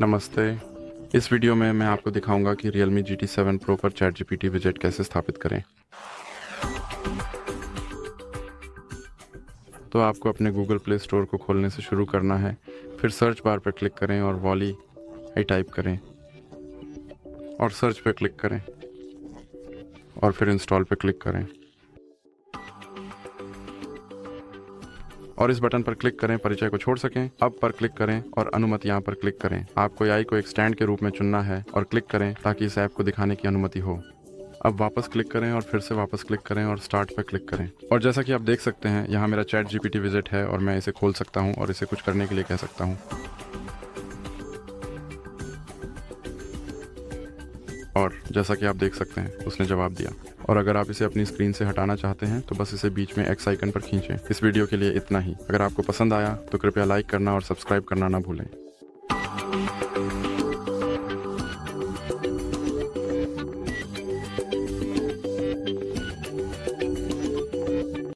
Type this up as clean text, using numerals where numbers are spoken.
नमस्ते। इस वीडियो में मैं आपको दिखाऊंगा कि REALME GT7 Pro पर ChatGPT विजेट कैसे स्थापित करें। तो आपको अपने गूगल प्ले स्टोर को खोलने से शुरू करना है। फिर सर्च बार पर क्लिक करें और वॉली टाइप करें और सर्च पर क्लिक करें और फिर इंस्टॉल पर क्लिक करें और इस बटन पर क्लिक करें परिचय को छोड़ सकें। अब पर क्लिक करें और अनुमतियां पर क्लिक करें। आपको AI को एक स्टैंड के रूप में चुनना है और क्लिक करें ताकि इस ऐप को दिखाने की अनुमति हो। अब वापस क्लिक करें और फिर से वापस क्लिक करें और स्टार्ट पर क्लिक करें। और जैसा कि आप देख सकते हैं यहाँ मेरा ChatGPT विजेट है और मैं इसे खोल सकता हूँ और इसे कुछ करने के लिए कह सकता हूँ और जैसा कि आप देख सकते हैं उसने जवाब दिया। और अगर आप इसे अपनी स्क्रीन से हटाना चाहते हैं तो बस इसे बीच में X आइकन पर खींचें। इस वीडियो के लिए इतना ही। अगर आपको पसंद आया तो कृपया लाइक करना और सब्सक्राइब करना ना भूलें।